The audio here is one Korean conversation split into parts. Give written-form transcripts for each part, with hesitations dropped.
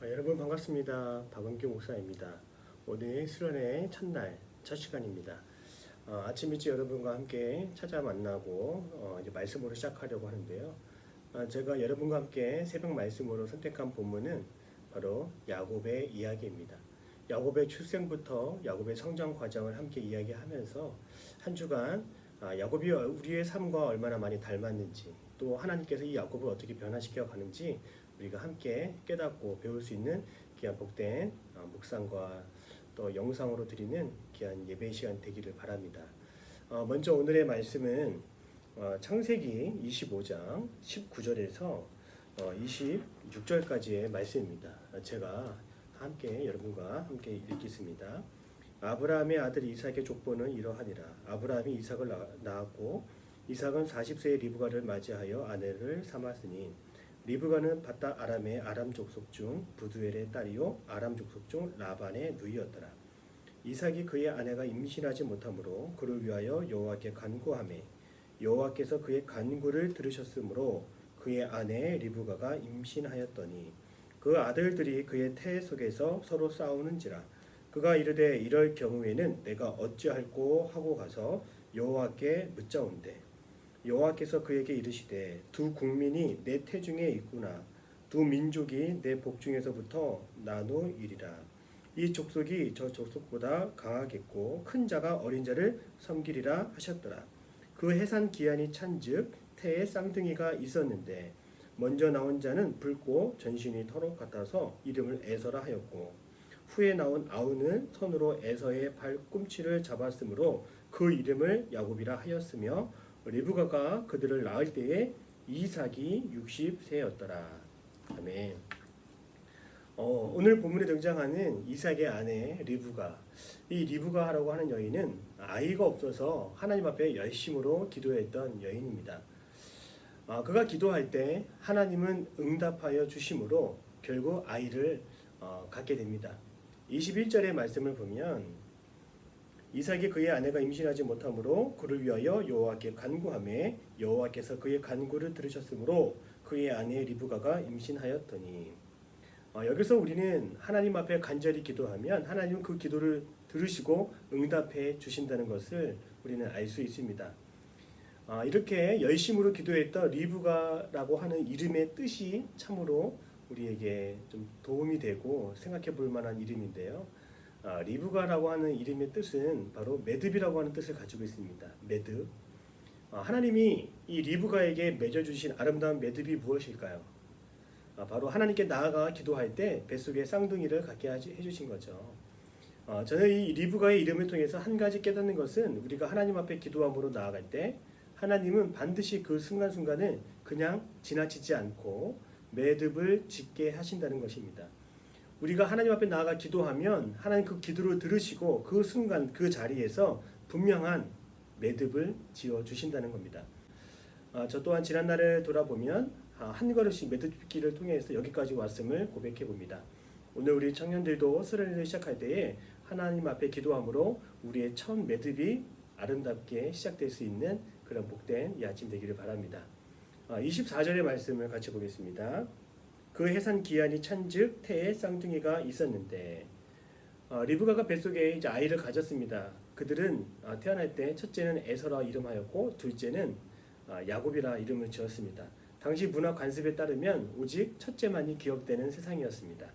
여러분 반갑습니다. 박은규 목사입니다. 오늘 수련의 첫날 첫 시간입니다. 아침 일찍 여러분과 함께 찾아 만나고 이제 말씀으로 시작하려고 하는데요. 제가 여러분과 함께 새벽 말씀으로 선택한 본문은 바로 야곱의 이야기입니다. 야곱의 출생부터 야곱의 성장 과정을 함께 이야기하면서 한 주간 야곱이 우리의 삶과 얼마나 많이 닮았는지, 또 하나님께서 이 야곱을 어떻게 변화시켜 가는지 우리가 함께 깨닫고 배울 수 있는 귀한 복된 묵상과 또 영상으로 드리는 귀한 예배 시간 되기를 바랍니다. 먼저 오늘의 말씀은 창세기 25장 19절에서 26절까지의 말씀입니다. 제가 함께 여러분과 함께 읽겠습니다. 아브라함의 아들 이삭의 족보는 이러하니라. 아브라함이 이삭을 낳았고 이삭은 40세의 리브가를 맞이하여 아내를 삼았으니 리브가는 바다 아람의 아람 족속 중 부두엘의 딸이요 아람 족속 중 라반의 누이였더라. 이삭이 그의 아내가 임신하지 못하므로 그를 위하여 여호와께 간구하매 여호와께서 그의 간구를 들으셨으므로 그의 아내 리브가가 임신하였더니 그 아들들이 그의 태 속에서 서로 싸우는지라. 그가 이르되 이럴 경우에는 내가 어찌할꼬 하고 가서 여호와께 묻자온대. 여호와께서 그에게 이르시되 두 국민이 내 태중에 있구나. 두 민족이 내 복중에서부터 나누이리라. 이 족속이 저 족속보다 강하겠고 큰 자가 어린 자를 섬기리라 하셨더라. 그 해산 기한이 찬즉 태에 쌍둥이가 있었는데 먼저 나온 자는 붉고 전신이 터록 같아서 이름을 에서라 하였고 후에 나온 아우는 손으로 에서의 발꿈치를 잡았으므로 그 이름을 야곱이라 하였으며 리브가가 그들을 낳을 때에 이삭이 60세였더라. 아멘. 오늘 본문에 등장하는 이삭의 아내 리브가, 이 리브가라고 하는 여인은 아이가 없어서 하나님 앞에 열심으로 기도했던 여인입니다. 그가 기도할 때 하나님은 응답하여 주심으로 결국 아이를 갖게 됩니다. 21절의 말씀을 보면 이삭이 그의 아내가 임신하지 못하므로 그를 위하여 여호와께 간구하매 여호와께서 그의 간구를 들으셨으므로 그의 아내 리브가가 임신하였더니 여기서 우리는 하나님 앞에 간절히 기도하면 하나님은 그 기도를 들으시고 응답해 주신다는 것을 우리는 알 수 있습니다. 이렇게 열심으로 기도했던 리브가라고 하는 이름의 뜻이 참으로 우리에게 좀 도움이 되고 생각해 볼 만한 이름인데요. 리브가라고 하는 이름의 뜻은 바로 매듭이라고 하는 뜻을 가지고 있습니다. 매듭. 하나님이 이 리브가에게 맺어주신 아름다운 매듭이 무엇일까요? 바로 하나님께 나아가 기도할 때 뱃속에 쌍둥이를 갖게 해주신 거죠. 저는 이 리브가의 이름을 통해서 한 가지 깨닫는 것은 우리가 하나님 앞에 기도함으로 나아갈 때 하나님은 반드시 그 순간순간을 그냥 지나치지 않고 매듭을 짓게 하신다는 것입니다. 우리가 하나님 앞에 나아가 기도하면 하나님 그 기도를 들으시고 그 순간 그 자리에서 분명한 매듭을 지어 주신다는 겁니다. 저 또한 지난날을 돌아보면 한 걸음씩 매듭짓기를 통해서 여기까지 왔음을 고백해 봅니다. 오늘 우리 청년들도 수련회를 시작할 때에 하나님 앞에 기도함으로 우리의 첫 매듭이 아름답게 시작될 수 있는 그런 복된 이 아침 되기를 바랍니다. 24절의 말씀을 같이 보겠습니다. 그 해산 기한이 찬즉 태에 쌍둥이가 있었는데 리브가가 뱃속에 이제 아이를 가졌습니다. 그들은 태어날 때 첫째는 에서라 이름하였고 둘째는 야곱이라 이름을 지었습니다. 당시 문화 관습에 따르면 오직 첫째만이 기억되는 세상이었습니다.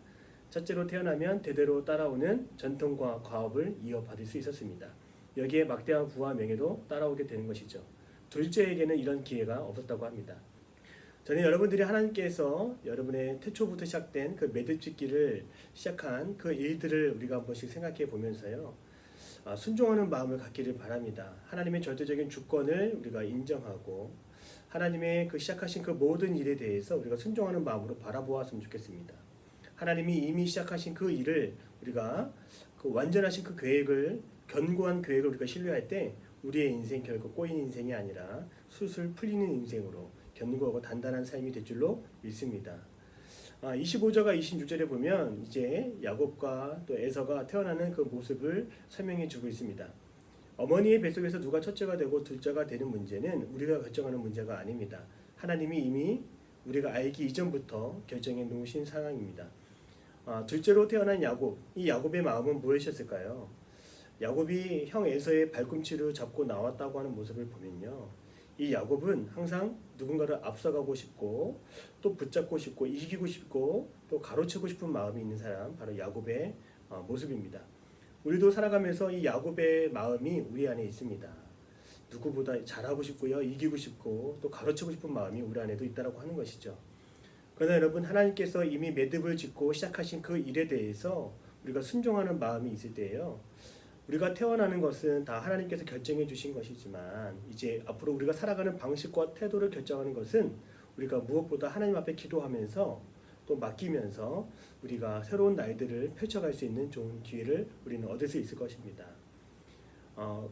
첫째로 태어나면 대대로 따라오는 전통과 과업을 이어받을 수 있었습니다. 여기에 막대한 부와 명예도 따라오게 되는 것이죠. 둘째에게는 이런 기회가 없었다고 합니다. 저는 여러분들이 하나님께서 여러분의 태초부터 시작된 그 매듭짓기를 시작한 그 일들을 우리가 한 번씩 생각해 보면서요. 순종하는 마음을 갖기를 바랍니다. 하나님의 절대적인 주권을 우리가 인정하고 하나님의 그 시작하신 그 모든 일에 대해서 우리가 순종하는 마음으로 바라보았으면 좋겠습니다. 하나님이 이미 시작하신 그 일을 우리가 그 완전하신 그 계획을 견고한 계획을 우리가 신뢰할 때 우리의 인생 결코 꼬인 인생이 아니라 술술 풀리는 인생으로 견고하고 단단한 삶이 될 줄로 믿습니다. 25절과 26절에 보면 이제 야곱과 또 에서가 태어나는 그 모습을 설명해 주고 있습니다. 어머니의 뱃속에서 누가 첫째가 되고 둘째가 되는 문제는 우리가 결정하는 문제가 아닙니다. 하나님이 이미 우리가 알기 이전부터 결정해 놓으신 상황입니다. 둘째로 태어난 야곱, 이 야곱의 마음은 무엇이었을까요? 야곱이 형 에서의 발꿈치를 잡고 나왔다고 하는 모습을 보면요, 이 야곱은 항상 누군가를 앞서가고 싶고 또 붙잡고 싶고 이기고 싶고 또 가로채고 싶은 마음이 있는 사람, 바로 야곱의 모습입니다. 우리도 살아가면서 이 야곱의 마음이 우리 안에 있습니다. 누구보다 잘하고 싶고요, 이기고 싶고 또 가로채고 싶은 마음이 우리 안에도 있다라고 하는 것이죠. 그러나 여러분, 하나님께서 이미 매듭을 짓고 시작하신 그 일에 대해서 우리가 순종하는 마음이 있을 때예요, 우리가 태어나는 것은 다 하나님께서 결정해 주신 것이지만 이제 앞으로 우리가 살아가는 방식과 태도를 결정하는 것은 우리가 무엇보다 하나님 앞에 기도하면서 또 맡기면서 우리가 새로운 날들을 펼쳐갈 수 있는 좋은 기회를 우리는 얻을 수 있을 것입니다.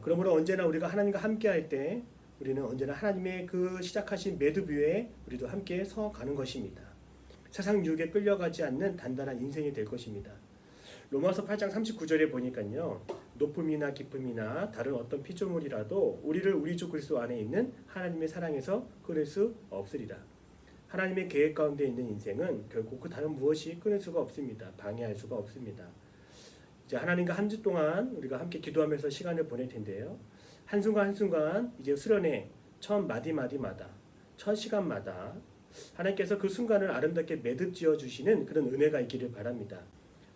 그러므로 언제나 우리가 하나님과 함께 할 때 우리는 언제나 하나님의 그 시작하신 매듭 위에 우리도 함께 서 가는 것입니다. 세상 유혹에 끌려가지 않는 단단한 인생이 될 것입니다. 로마서 8장 39절에 보니까요, 높음이나 깊음이나 다른 어떤 피조물이라도 우리를 우리 주 그리스도 안에 있는 하나님의 사랑에서 끊을 수 없으리라. 하나님의 계획 가운데 있는 인생은 결국 그 다른 무엇이 끊을 수가 없습니다. 방해할 수가 없습니다. 이제 하나님과 한 주 동안 우리가 함께 기도하면서 시간을 보낼 텐데요, 한순간 한순간 이제 수련회 첫 마디마디마다 첫 시간마다 하나님께서 그 순간을 아름답게 매듭 지어 주시는 그런 은혜가 있기를 바랍니다.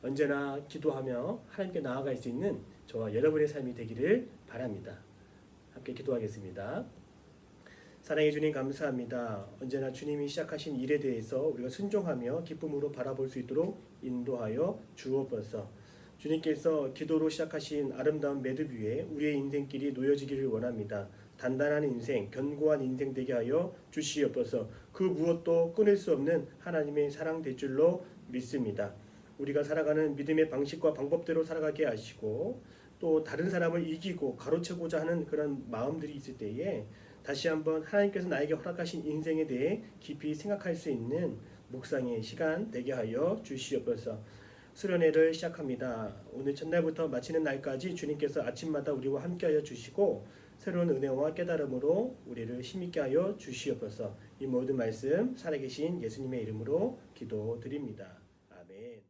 언제나 기도하며 하나님께 나아갈 수 있는 저와 여러분의 삶이 되기를 바랍니다. 함께 기도하겠습니다. 사랑해 주님, 감사합니다. 언제나 주님이 시작하신 일에 대해서 우리가 순종하며 기쁨으로 바라볼 수 있도록 인도하여 주옵소서. 주님께서 기도로 시작하신 아름다운 매듭 위에 우리의 인생길이 놓여지기를 원합니다. 단단한 인생, 견고한 인생 되게 하여 주시옵소서. 그 무엇도 끊을 수 없는 하나님의 사랑 될 줄로 믿습니다. 우리가 살아가는 믿음의 방식과 방법대로 살아가게 하시고 또 다른 사람을 이기고 가로채고자 하는 그런 마음들이 있을 때에 다시 한번 하나님께서 나에게 허락하신 인생에 대해 깊이 생각할 수 있는 묵상의 시간 되게 하여 주시옵소서. 수련회를 시작합니다. 오늘 첫날부터 마치는 날까지 주님께서 아침마다 우리와 함께하여 주시고 새로운 은혜와 깨달음으로 우리를 힘있게 하여 주시옵소서. 이 모든 말씀 살아계신 예수님의 이름으로 기도드립니다. 아멘.